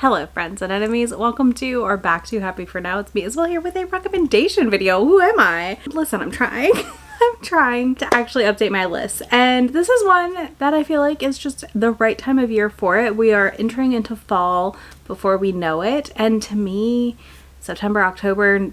Hello friends and enemies, welcome to or back to Happy For Now. It's me, Sbly, here with a recommendation video. Who am I? Listen, I'm trying. I'm trying to actually update my list, and this is one that I feel like is just the right time of year for it. We are entering into fall before we know it, and to me, September, October,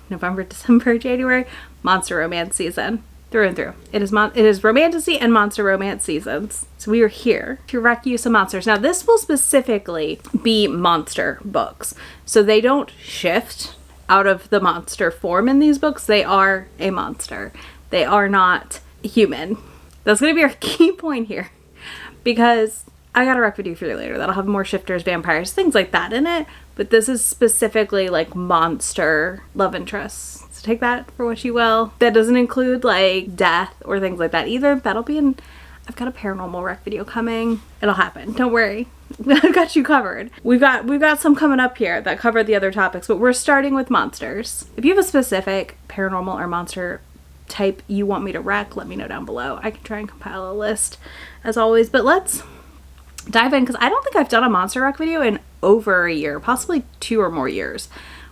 November, December, January, monster romance season. Through and through. It is romantasy and monster romance seasons. So we are here to wreck you some monsters. Now this will specifically be monster books. So they don't shift out of the monster form in these books. They are a monster. They are not human. That's going to be our key point here. Because I got a rec video for you later that'll have more shifters, vampires, things like that in it. But this is specifically like monster love interests. So take that for what you will. That doesn't include like death or things like that either. That'll be in, I've got a paranormal rec video coming. It'll happen. Don't worry. I've got you covered. We've got some coming up here that cover the other topics, but we're starting with monsters. If you have a specific paranormal or monster type you want me to rec, let me know down below. I can try and compile a list as always, but let's dive in because I don't think I've done a monster rec video in over a year, possibly 2 or more years,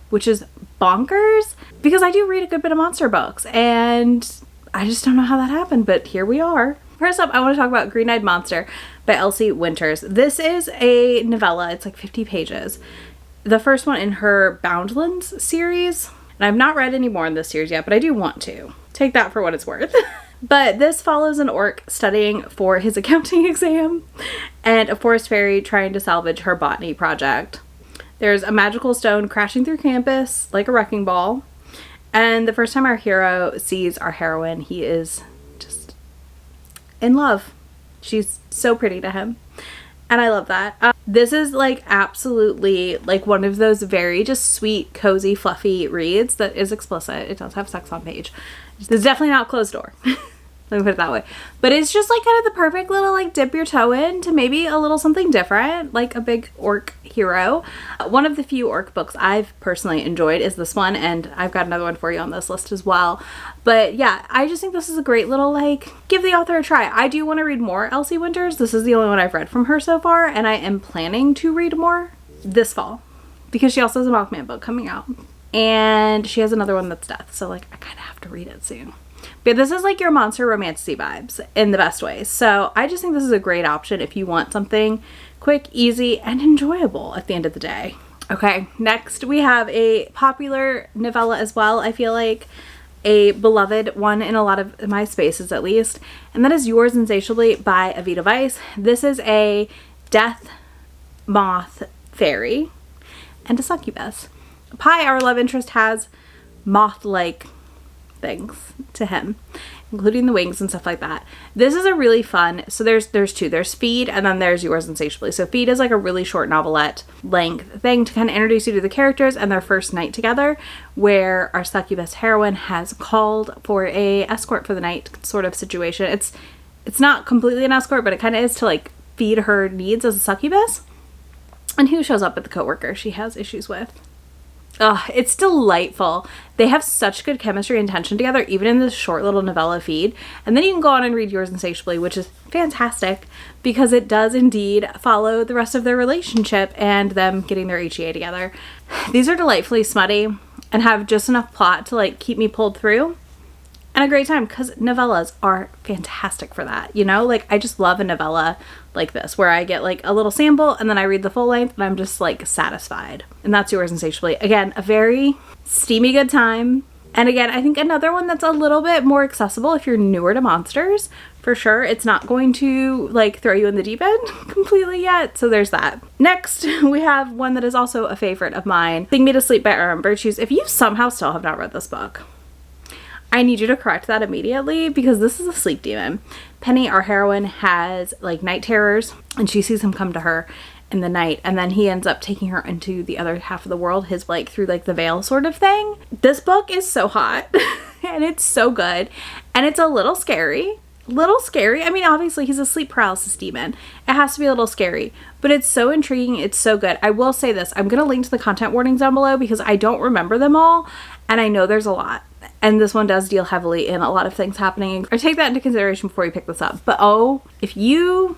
which is bonkers because I do read a good bit of monster books and I just don't know how that happened, but here we are. First up, I want to talk about Greeney Monster by Elsie Winters. This is a novella. It's like 50 pages. The first one in her Boundlands series, and I've not read any more in this series yet, but I do want to. Take that for what it's worth. But this follows an orc studying for his accounting exam and a forest fairy trying to salvage her botany project. There's a magical stone crashing through campus like a wrecking ball. And the first time our hero sees our heroine, he is just in love. She's so pretty to him. And I love that. This is like absolutely like one of those very just sweet, cozy, fluffy reads that is explicit. It does have sex on page. It's definitely not closed door. Let me put it that way. But it's just like kind of the perfect little like dip your toe in to maybe a little something different, like a big orc hero. One of the few orc books I've personally enjoyed is this one, and I've got another one for you on this list as well. But yeah, I just think this is a great little like give the author a try. I do want to read more Elsie Winters. This is the only one I've read from her so far, and I am planning to read more this fall because she also has a Mothman book coming out. And she has another one that's death, so like I kind of have to read it soon. But this is like your monster romantasy vibes in the best ways. So I just think this is a great option if you want something quick, easy, and enjoyable at the end of the day. Okay, next we have a popular novella as well. I feel like a beloved one in a lot of my spaces at least. And that is Yours Insatiably by Avita Weiss. This is a death moth fairy and a succubus. Pi, our love interest, has moth-like things to him, including the wings and stuff like that. This is a really fun, so there's two. There's Feed and then there's Yours Insatiably. So Feed is like a really short novelette length thing to kind of introduce you to the characters and their first night together, where our succubus heroine has called for a escort for the night sort of situation. It's not completely an escort, but it kind of is to like feed her needs as a succubus. And who shows up with the coworker she has issues with? Oh, it's delightful. They have such good chemistry and tension together, even in this short little novella Feed. And then you can go on and read Yours Insatiably, which is fantastic because it does indeed follow the rest of their relationship and them getting their HEA together. These are delightfully smutty and have just enough plot to like keep me pulled through. And a great time because novellas are fantastic for that, you know? Like, I just love a novella like this where I get like a little sample and then I read the full length and I'm just like satisfied. And that's Yours Insatiably. Again, a very steamy good time. And again, I think another one that's a little bit more accessible if you're newer to monsters. For sure, it's not going to like throw you in the deep end completely yet. So there's that. Next, we have one that is also a favorite of mine, Sing Me to Sleep by R.M. Virtues. If you somehow still have not read this book, I need you to correct that immediately because this is a sleep demon. Penny, our heroine, has like night terrors and she sees him come to her in the night and then he ends up taking her into the other half of the world, his like through like the veil sort of thing. This book is so hot and it's so good and it's a little scary. I mean, obviously he's a sleep paralysis demon. It has to be a little scary, but it's so intriguing. It's so good. I will say this. I'm going to link to the content warnings down below because I don't remember them all and I know there's a lot. And this one does deal heavily in a lot of things happening. I take that into consideration before you pick this up. But oh, if you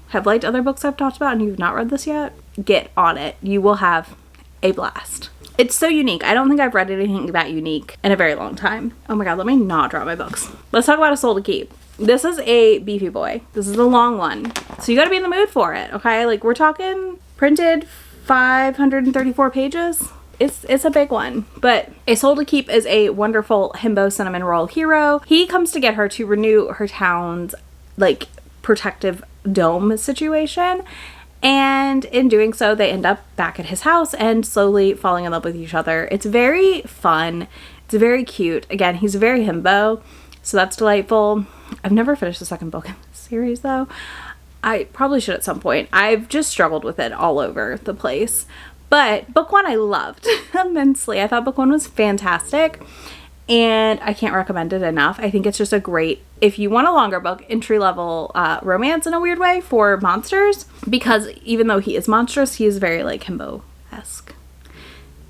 have liked other books I've talked about and you've not read this yet, get on it. You will have a blast. It's so unique. I don't think I've read anything that unique in a very long time. Oh my god, let me not drop my books. Let's talk about A Soul to Keep. This is a beefy boy. This is a long one. So you gotta be in the mood for it, okay? Like, we're talking printed 534 pages. It's a big one. But A Soul to Keep is a wonderful himbo cinnamon roll hero. He comes to get her to renew her town's, like, protective dome situation. And in doing so, they end up back at his house and slowly falling in love with each other. It's very fun. It's very cute. Again, he's very himbo, so that's delightful. I've never finished the second book in this series, though. I probably should at some point. I've just struggled with it all over the place. But book one I loved immensely. I thought book one was fantastic. And I can't recommend it enough. I think it's just a great, if you want a longer book, entry-level romance in a weird way for monsters. Because even though he is monstrous, he is very, like, himbo-esque.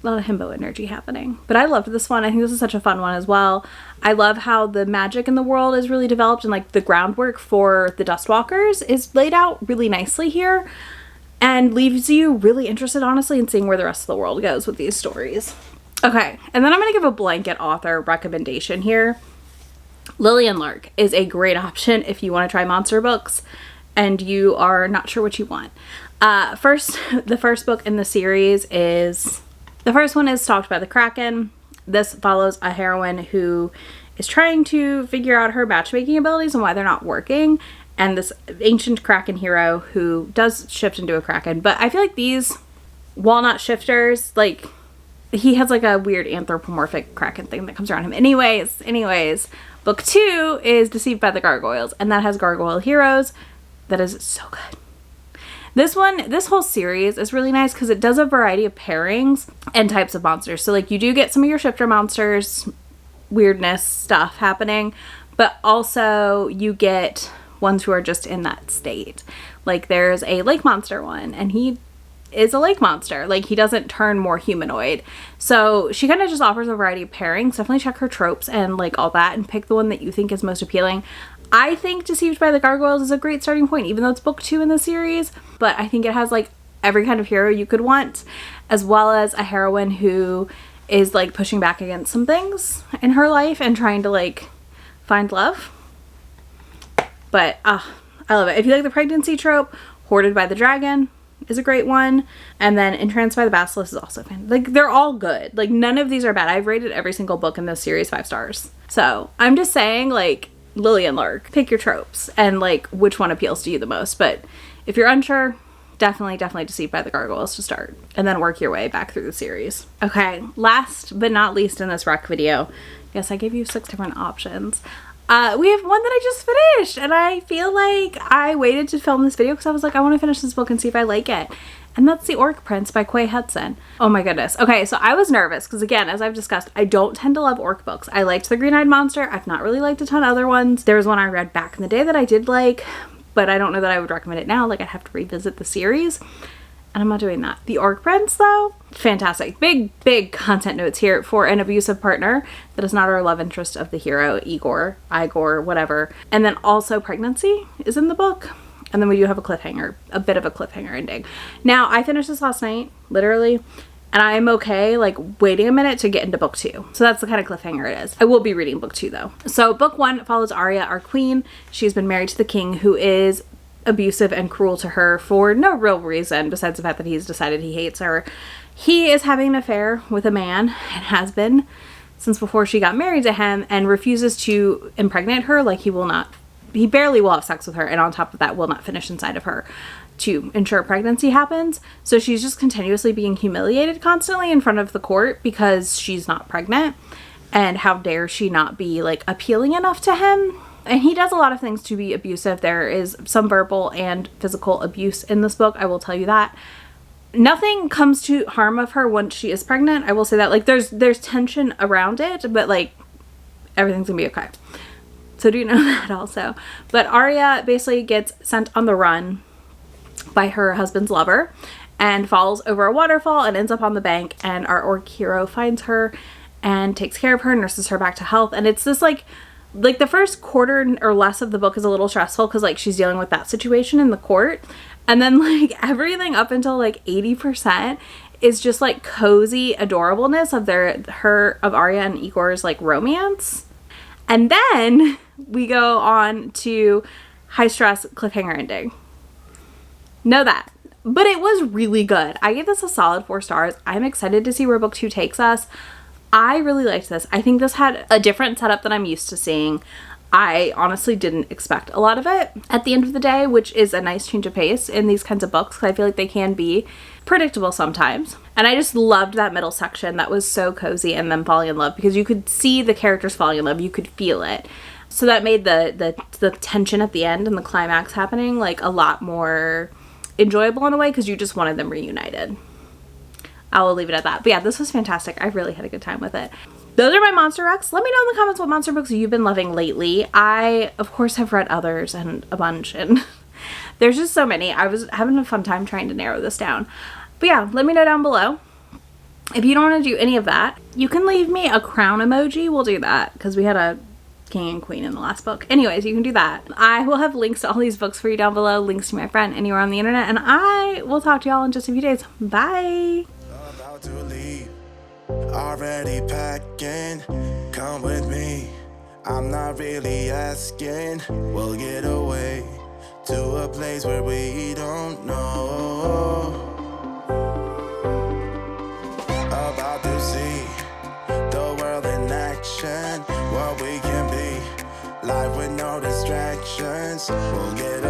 A lot of himbo energy happening. But I loved this one. I think this is such a fun one as well. I love how the magic in the world is really developed, and, like, the groundwork for the Dustwalkers is laid out really nicely here. And leaves you really interested, honestly, in seeing where the rest of the world goes with these stories. Okay, and then I'm going to give a blanket author recommendation here. Lilan Lark is a great option if you want to try monster books and you are not sure what you want. The first book in the series is, the first one is Stalked by the Kraken. This follows a heroine who is trying to figure out her matchmaking abilities and why they're not working. And this ancient Kraken hero who does shift into a Kraken. But I feel like these walnut shifters, like, he has like a weird anthropomorphic Kraken thing that comes around him. Anyways, book two is Deceived by the Gargoyles, and that has gargoyle heroes. That is so good. This whole series is really nice because it does a variety of pairings and types of monsters. So, like, you do get some of your shifter monsters, weirdness stuff happening, but also you get ones who are just in that state. Like, there's a lake monster one, and he is a lake monster. Like, he doesn't turn more humanoid. So she kind of just offers a variety of pairings. Definitely check her tropes and like all that and pick the one that you think is most appealing. I think Deceived by the Gargoyles is a great starting point, even though it's book two in the series. But I think it has like every kind of hero you could want, as well as a heroine who is like pushing back against some things in her life and trying to like find love. But I love it. If you like the pregnancy trope, Hoarded by the Dragon is a great one. And then Entranced by the Basilisk is also fan. Like, they're all good. Like, none of these are bad. I've rated every single book in this series 5 stars. So I'm just saying, like, Lilan Lark, pick your tropes and like which one appeals to you the most. But if you're unsure, definitely Deceived by the Gargoyles to start, and then work your way back through the series. Okay, last but not least in this rec video, yes, I gave you 6 different options. We have one that I just finished, and I feel like I waited to film this video because I was like, I want to finish this book and see if I like it. And that's the Orc Prins by Quay Hudson. Oh my goodness. Okay, so I was nervous because, again, as I've discussed, I don't tend to love orc books. I liked the Green-Eyed Monster. I've not really liked a ton of other ones. There was one I read back in the day that I did like, but I don't know that I would recommend it now. Like, I'd have to revisit the series, and I'm not doing that. The Orc Prins, though, fantastic. Big content notes here for an abusive partner that is not our love interest of the hero, Igor, whatever. And then also pregnancy is in the book. And then we do have a cliffhanger, a bit of a cliffhanger ending. Now, I finished this last night, literally, and I'm okay, like, waiting a minute to get into book 2. So that's the kind of cliffhanger it is. I will be reading book 2, though. So book 1 follows Arya, our queen. She's been married to the king, who is abusive and cruel to her for no real reason, besides the fact that he's decided he hates her. He is having an affair with a man, and has been since before she got married to him, and refuses to impregnate her. Like, he barely will have sex with her, and on top of that will not finish inside of her to ensure pregnancy happens. So she's just continuously being humiliated constantly in front of the court because she's not pregnant, and how dare she not be like appealing enough to him. And he does a lot of things to be abusive. There is some verbal and physical abuse in this book, I will tell you that. Nothing comes to harm of her once she is pregnant, I will say that. Like, there's tension around it, but like everything's gonna be okay. So do you know that also. But Arya basically gets sent on the run by her husband's lover and falls over a waterfall and ends up on the bank, and our orc hero finds her and takes care of her, nurses her back to health. And it's this like the first quarter or less of the book is a little stressful because like she's dealing with that situation in the court, And then like everything up until like 80% is just like cozy adorableness of of Arya and Igor's like romance. And then we go on to high stress cliffhanger ending. Know that. But it was really good. I gave this a solid 4 stars. I'm excited to see where book 2 takes us. I really liked this. I think this had a different setup than I'm used to seeing. I honestly didn't expect a lot of it at the end of the day, which is a nice change of pace in these kinds of books, because I feel like they can be predictable sometimes. And I just loved that middle section that was so cozy, and them falling in love, because you could see the characters falling in love. You could feel it. So that made the tension at the end and the climax happening like a lot more enjoyable in a way, because you just wanted them reunited. I will leave it at that. But yeah, this was fantastic. I really had a good time with it. Those are my monster recs. Let me know in the comments what monster books you've been loving lately. I, of course, have read others and a bunch, and there's just so many. I was having a fun time trying to narrow this down. But yeah, let me know down below. If you don't want to do any of that, you can leave me a crown emoji. We'll do that, because we had a king and queen in the last book. Anyways, you can do that. I will have links to all these books for you down below, links to my friend anywhere on the internet, and I will talk to y'all in just a few days. Bye! About to leave, already packing, come with me, I'm not really asking, we'll get away to a place where we don't know, about to see the world in action, what we can be, life with no distractions, we'll get